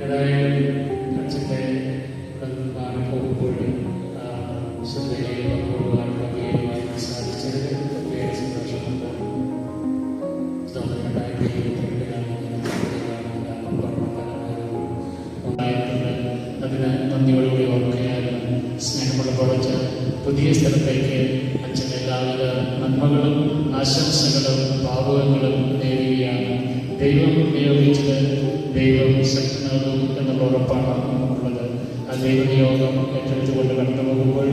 ഏതായാലും അച്ഛൻ്റെ മാറി പോകുമ്പോൾ ശ്രദ്ധയിലേക്ക് പങ്കുകൊള്ളുവാൻ സാധിച്ചത് ഒത്തിരി സന്തോഷമുണ്ട്. 2022 അതിന് നന്ദിയോടുകൂടി ഓർക്കുകയായിരുന്നു. സ്നേഹമുള്ള കോളേജ് പുതിയ സ്ഥലത്തേക്ക് അച്ഛൻ്റെ എല്ലാവിധ നന്മകളും ആശംസകളും ഭാവുകങ്ങളും നേരുകയാണ്. ദൈവം നിയോഗിച്ചത് ദൈവം ശക്തനാകും എന്നുള്ള ഉറപ്പാണ് നമുക്കുള്ളത്. ആ ദൈവനിയോഗം ഏറ്റെടുത്തുകൊണ്ട് കടന്നു പോകുമ്പോൾ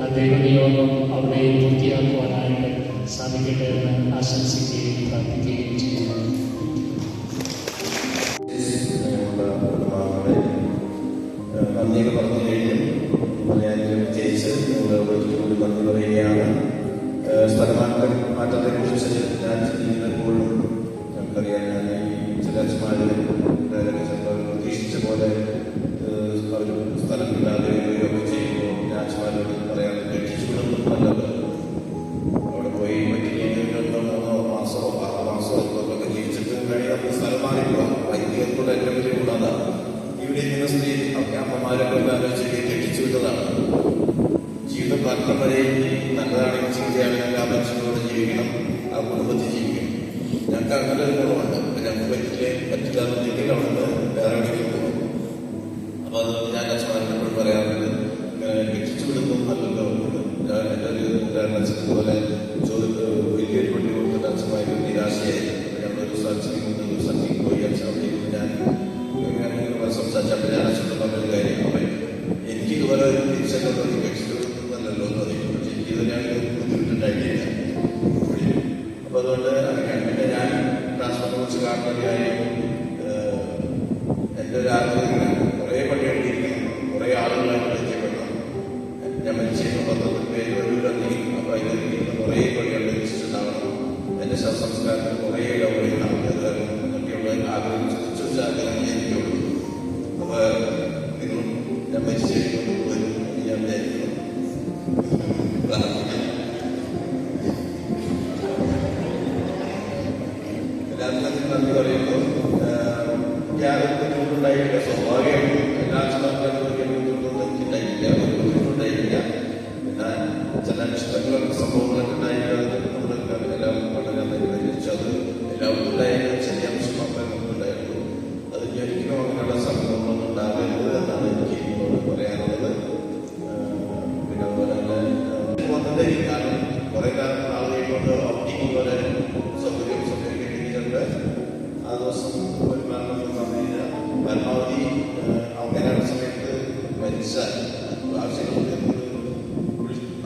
ആ ദൈവനിയോഗം അവിടെ പൂർത്തിയാക്കുവാനായിട്ട് സാധിക്കട്ടെ എന്ന് ആശംസിക്കുകയും പ്രാർത്ഥിക്കുകയും ചെയ്യുന്നു. നന്ദി പറഞ്ഞു കഴിഞ്ഞു. ഞാൻ വിജയിച്ച് കൂടി നന്ദി പറയുകയാണ്. മാറ്റത്തെക്കുറിച്ച് ഞാൻ ചിന്തിക്കുന്നപ്പോഴും നമുക്കറിയാം, ഞാൻ ഈ ചില അച്ഛന്മാരും ചിലപ്പോൾ പ്രതീക്ഷിച്ച പോലെ അവർ സ്ഥലം കിട്ടാതെ വരികയൊക്കെ ചെയ്യുമ്പോൾ ഞാൻ അച്ഛന്മാരോട് പറയാൻ രക്ഷിച്ചുകൊണ്ടൊന്നും നല്ലത്. അവിടെ പോയി മറ്റു 2 മാസമോ 6 മാസമോ ഒക്കെ ജീവിച്ചിട്ട് വേണമെങ്കിൽ നമുക്ക് സ്ഥലം മാറിപ്പോകാം. വൈദ്യുതിയോട് ഏറ്റവും വലിയ കൂടാതെ ഇവിടെ ഇങ്ങനെ സ്ത്രീ അമ്മമാരൊക്കെ ആലോചിച്ച് രക്ഷിച്ചു വിട്ടതാണ്. ജീവിതം മരണം വരെ നല്ലതാണെങ്കിൽ ചിന്തയാണെങ്കിൽ ആ മനുഷ്യനോട് ജീവിക്കണം, ആ കുടുംബത്തിൽ ജീവിക്കണം. ഞങ്ങൾക്ക് അങ്ങനെ ഒരു ഗുണമുണ്ട്. ഞങ്ങൾക്ക് പറ്റില്ല എന്നുണ്ടെങ്കിൽ അവിടെ വേറെ എവിടേക്കും പോകും. അപ്പോൾ അത് ഞാൻ അച്ഛന്മാരോട് പറയാറുണ്ട്, രക്ഷിച്ചു വിടുന്നത് നല്ലല്ലോ. ഞാൻ എൻ്റെ ഒരു അച്ഛനതുപോലെ വലിയൊരു പള്ളി കൊടുത്തിട്ട് അച്ഛന്മാർക്ക് നിരാശയായി. ഞങ്ങളൊരു സ്ഥലത്തേക്ക് പോയി അച്ഛനോടേക്ക് ഞാൻ സംസാരിച്ചപ്പോൾ ഞാൻ അച്ഛനോട് പറഞ്ഞൊരു കാര്യം, അവൻ എനിക്കിതുപോലെ ഒരു തിരിച്ചല്ലോ രക്ഷിക്കുന്നല്ലോ എന്ന് പറയും. പക്ഷെ എനിക്കിത് ഞാൻ ബുദ്ധിമുട്ടുണ്ടായിട്ടില്ല. അപ്പോൾ അതുകൊണ്ട് പിന്നെ ഞാൻ ട്രാൻസ്ഫറിനെ കുറിച്ച് കാണുന്ന കാര്യം എൻ്റെ ഒരു ആഗ്രഹം കുറേ പണിയെടുത്തിരിക്കണം, കുറേ ആളുകളായിട്ട് എത്തിപ്പെടണം. ഞാൻ മരിച്ചിരുന്ന 19 പേര് വരൂരെങ്കിൽ അപ്പോൾ അതിലിരിക്കുന്ന കുറേ പണികൾ രക്ഷിച്ചിട്ടുണ്ടാവണം. എൻ്റെ ശവസംസ്കാരത്തിന് കുറേ ഗൗരവം എന്നൊക്കെയുള്ള ആഗ്രഹം ചോദിച്ച ആഗ്രഹം എനിക്കുള്ളൂ. അപ്പോൾ നിങ്ങളും ഞാൻ മരിച്ചിരിക്കുന്നു വരും ഞാൻ വിചാരിക്കുന്നു. എല്ലാത്തിനും നന്ദി പറയുമ്പോൾ യാതൊരു ബുദ്ധിമുട്ടുണ്ടായിട്ടില്ല. സ്വാഭാവികമായിട്ടും എല്ലാ ബുദ്ധിമുട്ടൊന്നും എനിക്കുണ്ടായിട്ടില്ല, ഒരു ബുദ്ധിമുട്ടുണ്ടായിട്ടില്ല. എന്നാൽ ചില ഇഷ്ടങ്ങളൊക്കെ സംഭവങ്ങളൊക്കെ ഉണ്ടായിട്ട് എല്ലാം വളരെ പരിഹരിച്ചു. അത് എല്ലാവർക്കും ഉണ്ടായിരുന്ന ചെറിയ അംശം മാത്രമേ നമുക്കുണ്ടായിട്ടുള്ളൂ. അത് ഒരിക്കലും അങ്ങനെയുള്ള സംഭവങ്ങളൊന്നും ഉണ്ടാകരുത് എന്നാണ് എനിക്ക് പറയാനുള്ളത്. പിന്നെ അതുപോലെ തന്നെ വന്നതായിരിക്കും. കാരണം കുറേ കാലം ആളുകളെ കൊണ്ട് ഔട്ടിങ് പോലെ സൗകര്യം കിട്ടിയിട്ടുണ്ട്. ആ ദിവസം ഒരു കാരണത്തിൽ പറഞ്ഞില്ല, പരമാവധി അങ്ങനെയുള്ള സമയത്ത് മരിച്ചാൽ ആവശ്യങ്ങൾ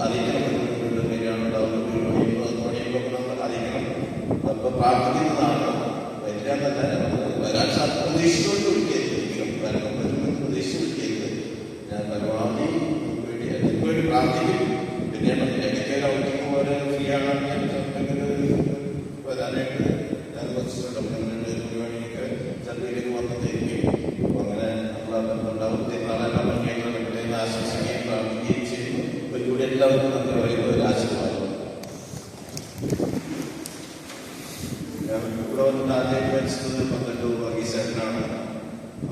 അറിയിക്കണം. അപ്പോൾ പ്രാർത്ഥിക്കുന്നതാണ് വരിക തന്നെ വരാൻ പ്രതീക്ഷിച്ചുകൊണ്ട് വിളിക്കരുത്. വരണം വരുമെന്ന് പ്രതീക്ഷിച്ച് വിളിക്കരുത്. ഞാൻ പരമാവധി വേണ്ടി പ്രാർത്ഥിക്കും. പിന്നെ ഇടയ്ക്കൊക്കെ ഔട്ടിങ് പോലെ ഫ്രീ ആണെങ്കിൽ വരാനായിട്ട് ഞാൻ വെച്ചിട്ടുണ്ട്. 12 മണിയൊക്കെ ചന്തയിലേക്ക് വന്നതായിരിക്കും. അങ്ങനെ നമ്മളുണ്ടാവും. നാളെല്ലാം ഭംഗിയായിട്ട് ആശംസിക്കുകയും പ്രാർത്ഥിക്കുകയും ചെയ്യുന്നു. ഒരു കൂടി എല്ലാവർക്കും നന്ദി പറയുന്ന ഒരു ആശീർവാദം. ഇവിടെ വന്നിട്ട് ആദ്യമായിട്ട് മരിച്ചത് 12 വർഗീസേട്ടനാണ്.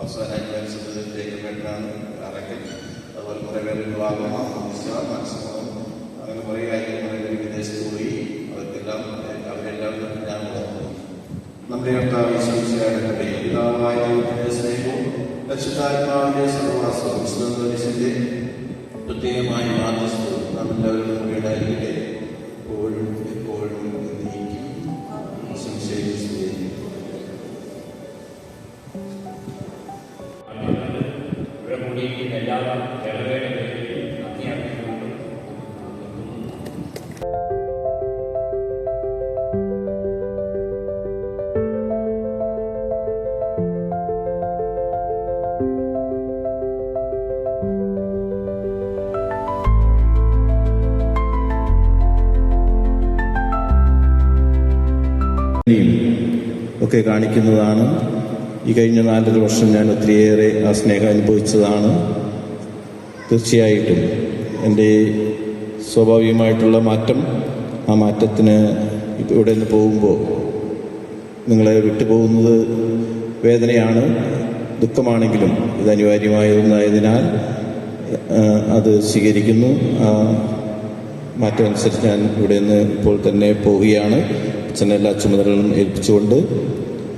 അവസാനമായിട്ട് മരിച്ചത് ജേക്കബേട്ടനാണ്. അറക്കൽ അതുപോലെ കുറേ പേര് വിവാഹമാണ് മാക്സിമം അങ്ങനെ കുറേ കാര്യങ്ങൾ കുറേ പേര് വിദേശത്ത് പോയി. അവർക്കെല്ലാം അവരെല്ലാവരും ഞാൻ നമ്മുടെ കർത്താവിന്റെ പിതാവായ ദൈവത്തിന്റെ സ്നേഹവും പരിശുദ്ധാത്മാവിന്റെ സഹവാസവും വിശുദ്ധ പ്രത്യേകമായ മാധ്യസ്ഥവും നാം എല്ലാവരും കൂടെ ഉണ്ടായിരിക്കട്ടെ എപ്പോഴും എപ്പോഴും എല്ലാ ജനതയും നന്ദി അറിയിച്ചുകൊണ്ട് ഒക്കെ കാണിക്കുന്നതാണ്. ഈ കഴിഞ്ഞ 4 വർഷം ഞാൻ ഒത്തിരിയേറെ ആ സ്നേഹം അനുഭവിച്ചതാണ്. തീർച്ചയായിട്ടും എൻ്റെ സ്വാഭാവികമായിട്ടുള്ള മാറ്റം, ആ മാറ്റത്തിന് ഇവിടെ നിന്ന് പോകുമ്പോൾ നിങ്ങളെ വിട്ടുപോകുന്നത് വേദനയാണ്. ദുഃഖമാണെങ്കിലും ഇത് അനിവാര്യമായ ഒന്നായതിനാൽ അത് സ്വീകരിക്കുന്നു. മാറ്റം അനുസരിച്ച് ഞാൻ ഇവിടെ നിന്ന് ഇപ്പോൾ തന്നെ പോവുകയാണ്. അച്ഛനെ എല്ലാ ചുമതലകളും ഏൽപ്പിച്ചുകൊണ്ട്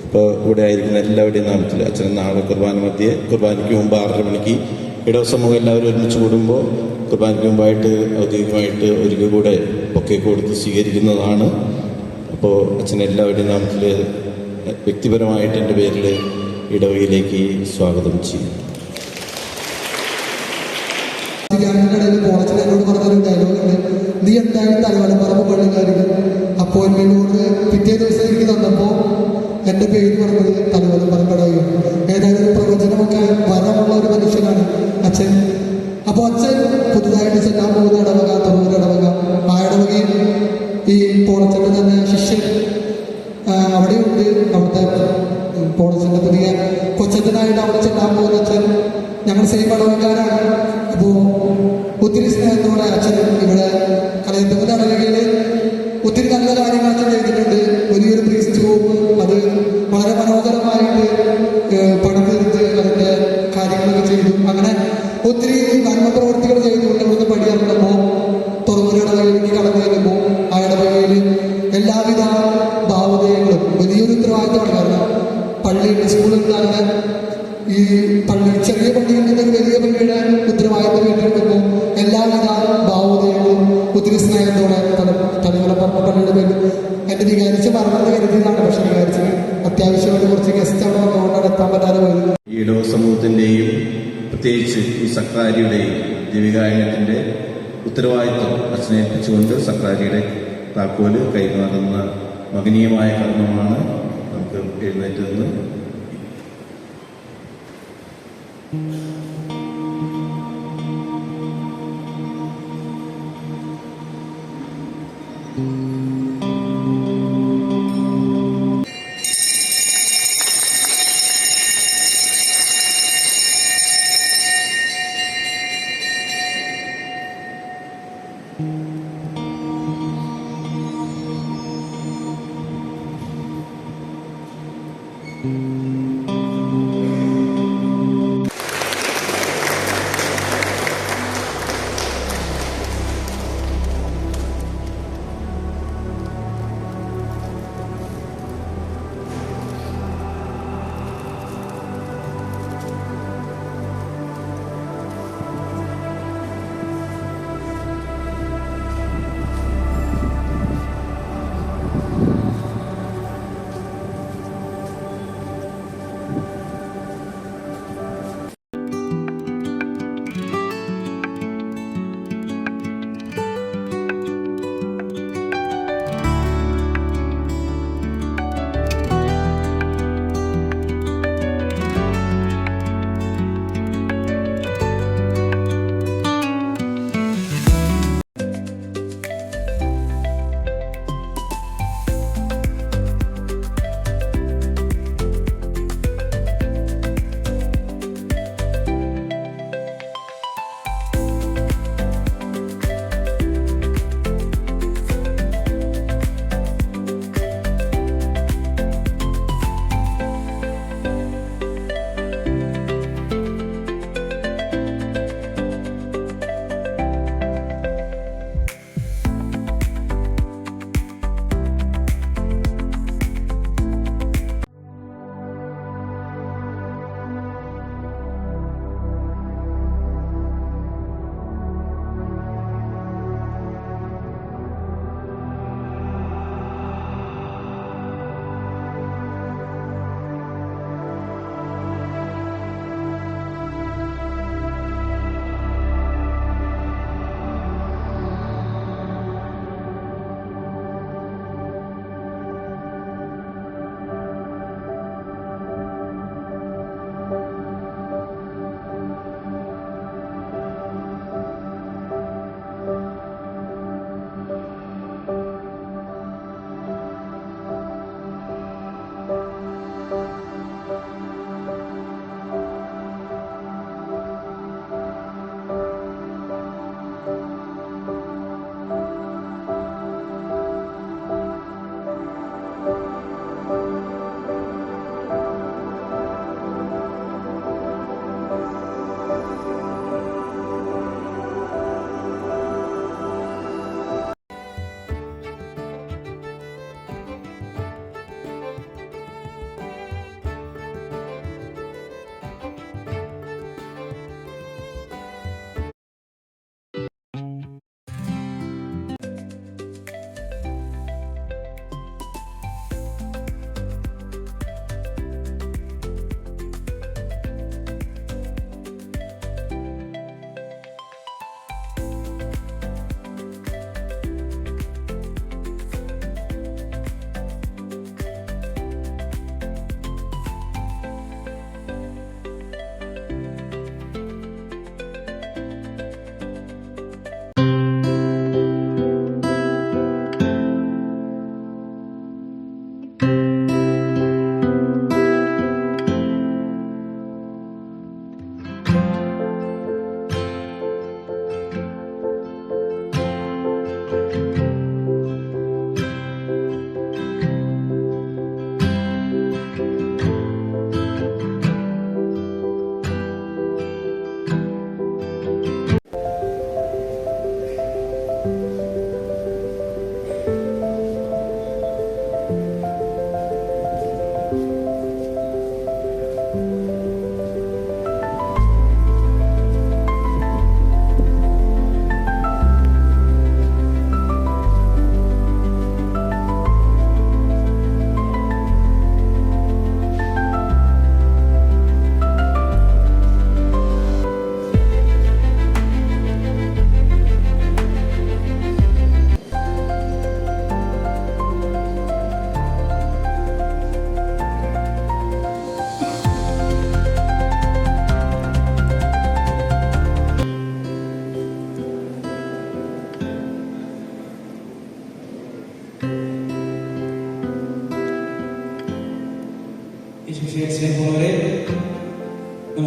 ഇപ്പോൾ ഇവിടെ ആയിരിക്കുന്ന എല്ലാവരുടെയും നാമത്തിൽ അച്ഛൻ നാളെ കുർബാനയ്ക്ക് മുമ്പ് 6:30 മണിക്ക് ഇടവ സമൂഹം എല്ലാവരും ഒരുമിച്ച് കൂടുമ്പോൾ കുർബാനയ്ക്ക് മുമ്പായിട്ട് ഔദ്യോഗികമായിട്ട് ഒരിക്കൽ കൂടെ ഒക്കെ കൊടുത്ത് സ്വീകരിക്കുന്നതാണ്. അപ്പോൾ അച്ഛൻ എല്ലാവരുടെയും നാമത്തിൽ വ്യക്തിപരമായിട്ട് എൻ്റെ പേരിൽ ഇടവകയിലേക്ക് സ്വാഗതം ചെയ്യും. പോളച്ചനോട് പറഞ്ഞൊരു ഡയലോഗുണ്ട്, നീ എന്തായാലും തലവലപ്പറമ്പ് പള്ളിക്കാരികൾ അപ്പോയിൻമെന്റ് പിറ്റേ ദിവസം എനിക്ക് തന്നപ്പോൾ എൻ്റെ പേര് പറഞ്ഞത് തലവലപ്പറമ്പടയും. ഏതായാലും ഒരു പ്രവചനമൊക്കെ വരമുള്ള ഒരു മനുഷ്യനാണ് അച്ഛൻ. അപ്പോൾ അച്ഛൻ പുതുതായിട്ട് ചെല്ലാൻ പോകുന്ന ഇടവക, തൊണ്ണൂറ് ഇടവക, ആ ഇടവകയും ഈ പോളച്ചൻ്റെ തന്നെ ശിഷ്യൻ അവിടെയുണ്ട്. അവിടുത്തെ പോളച്ചൻ്റെ പുതിയ കൊച്ചച്ഛനായിട്ട് അവിടെ ചെല്ലാൻ പോകുന്ന അച്ഛൻ ഞങ്ങൾ സെയിം ഇടവക്കാരാണ്. അപ്പോൾ ഒത്തിരി സ്നേഹത്തോടെ അച്ഛൻ ഇവിടെ കലയത്തുന്ന ഇടവകയിൽ ഒത്തിരി നല്ല കാര്യങ്ങൾ അച്ഛൻ ചെയ്തിട്ടുണ്ട്. വലിയൊരു പ്രീസ്റ്റ് റൂം അത് വളരെ മനോഹരമായിട്ട് പണിതീർത്ത് അതിൻ്റെ കാര്യങ്ങളൊക്കെ ചെയ്തു. അങ്ങനെ ഒത്തിരി നന്മ പ്രവൃത്തികൾ ചെയ്തുകൊണ്ട് ഇവിടുന്ന് പടിയിറങ്ങുമ്പോൾ തുറന്നൊരു ഇടവകയിലേക്ക് കടന്നു വരുമ്പോൾ ആ ഇടവകയിൽ എല്ലാവിധ ഭാവതകളും വലിയൊരു ഉത്തരവാദിത്തമാണ്. കാരണം പള്ളിയുടെ സ്കൂളുകൾ അങ്ങനെ ഈ പള്ളി ചെറിയ പള്ളിയിൽ നിന്ന് വലിയ പള്ളിയുടെ ഉത്തരവാദിത്തം ഏറ്റെടുക്കുമ്പോൾ എല്ലാവിധ ഭാവതകളും ഒത്തിരി സ്നേഹത്തോടെ തലവലപ്പറമ്പ് പള്ളിയുടെ പേരിൽ എൻ്റെ വികാരിച്ച് മറന്നു കരുതിയതാണ്. പക്ഷെ വികാരിച്ച് അത്യാവശ്യമായിട്ട് കുറച്ച് ഗസ്റ്റ് അവിടെ വന്നുകൊണ്ടാണ് എത്താൻ പറ്റാതെ പോയത്. ഈ ഇടവ സമൂഹത്തിൻ്റെയും പ്രത്യേകിച്ച് ഈ സക്രാരിയുടെയും ദൈവികായനത്തിൻ്റെ ഉത്തരവാദിത്വം അച്ഛനെ ഏൽപ്പിച്ചുകൊണ്ട് സക്രാരിയുടെ താക്കോല് കൈമാറുന്ന മഹനീയമായ കർമ്മമാണ്. നമുക്ക് എഴുന്നേറ്റ് നിന്ന്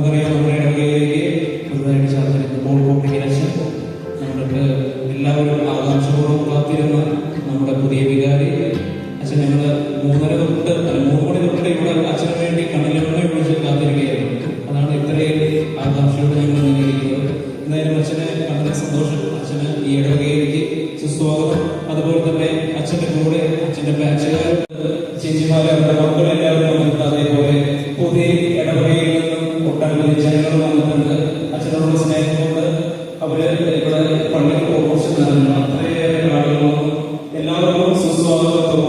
നമുക്കറിയാം നമ്മുടെ ഇടവകയിലേക്ക് പുതുതായിട്ട് ചേർത്തിരുന്ന പോൾ കോപ്പിക്കലച്ഛൻ, നമ്മൾക്ക് എല്ലാവരും ആകാംക്ഷപൂർവ്വം കാത്തിരുന്ന നമ്മുടെ പുതിയ വികാരി അച്ഛൻ, ഞങ്ങൾ 3 മണി തൊട്ട് ഇവിടെ അച്ഛന് വേണ്ടി കണ്ണിലെണ്ണ വിളിച്ച് കാത്തിരിക്കുകയായിരുന്നു. അതാണ് ഇത്രയും ആകാംക്ഷയോടെ ഞങ്ങൾ നിന്നിരിക്കുന്നത്. എന്തായാലും അച്ഛനെ വളരെ സന്തോഷം. അച്ഛന് ഈ ഇടവകയിലേക്ക് സുസ്വാഗതം. അതുപോലെ തന്നെ അച്ഛന്റെ കൂടെ അച്ഛന്റെ ബാച്ചുകാർ, ചേച്ചിമാരെ, അവരുടെ മക്കളെല്ലാവരും വന്നിട്ടുണ്ട്. അതേപോലെ പുതിയ ഇടവകയിൽ നിന്നും ഒട്ടനവധി ജനങ്ങൾ വന്നിട്ടുണ്ട്. അച്ഛനോടുള്ള സ്നേഹം കൊണ്ട് അവര് ഇവിടെ പള്ളിയിൽ പ്രൊമോഷൻ നൽകുന്നു. അത്രയേറെ ആളുകൾ വന്നു. എല്ലാവർക്കും സുസ്വാഗതം.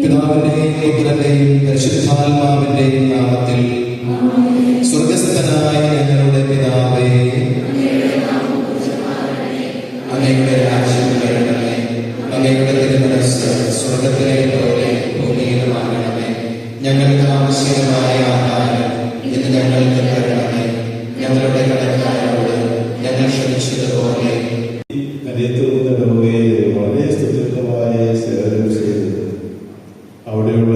പിതാവിന്റെയും പുത്രന്റെയും പരിശുദ്ധാത്മാവിന്റെയും നാമത്തിൽ. സ്വർഗസ്ഥനായ ഞങ്ങളുടെ പിതാവേ, അങ്ങയുടെ രാജ്യം വരണമേ. അങ്ങയുടെ തിരുമനസ്സ് സ്വർഗത്തിലെ പോലെ ഭൂമിയിലുമാകണമേ. ഞങ്ങൾക്ക് ആവശ്യമായ ആഹാരം ഇന്ന് ഞങ്ങൾക്ക് തരണമേ. ഞങ്ങളുടെ കടക്കാരോട് ഞങ്ങൾ ക്ഷമിച്ചതുപോലെ വളരെ സ്തുത്യമായ സേവനം ചെയ്തു. അവിടെയുള്ള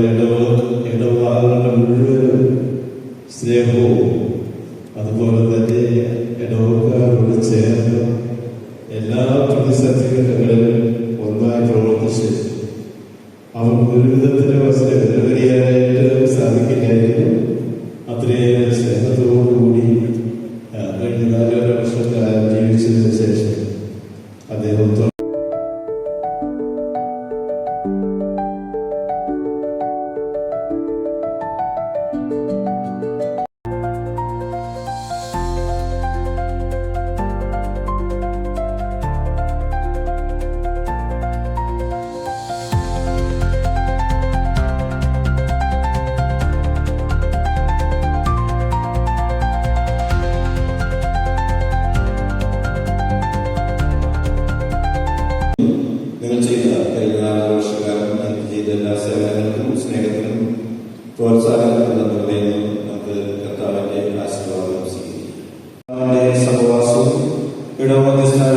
ഇടവകാരുടെ മുഴുവനും സ്നേഹവും അതുപോലെ തന്നെ ഇടവക്കാരോട് ചേർന്ന് എല്ലാ പ്രതിസന്ധികളിലും ഒന്നായി പ്രവർത്തിച്ച് അവർക്ക് ഒരു വിധത്തിലും നിരവധിയായിട്ട് സാധിക്കില്ലായിരുന്നു. അത്രയേറെ സ്നേഹത്തോടുകൂടി കഴിഞ്ഞ 4 വർഷക്കാലം ജീവിച്ചതിന് ശേഷം അദ്ദേഹം നിങ്ങൾ ചെയ്ത കഴിഞ്ഞ 4 വർഷക്കാലം എനിക്ക് ചെയ്ത എല്ലാ സേവനങ്ങൾക്കും സ്നേഹത്തിനും പ്രോത്സാഹനത്തിനും നന്ദിയുന്നു. നമുക്ക് കർത്താവിന്റെ ആശീർവാദം സ്വീകരിക്കാം. സഹവാസവും ഇടവമധ്യസ്ഥനായ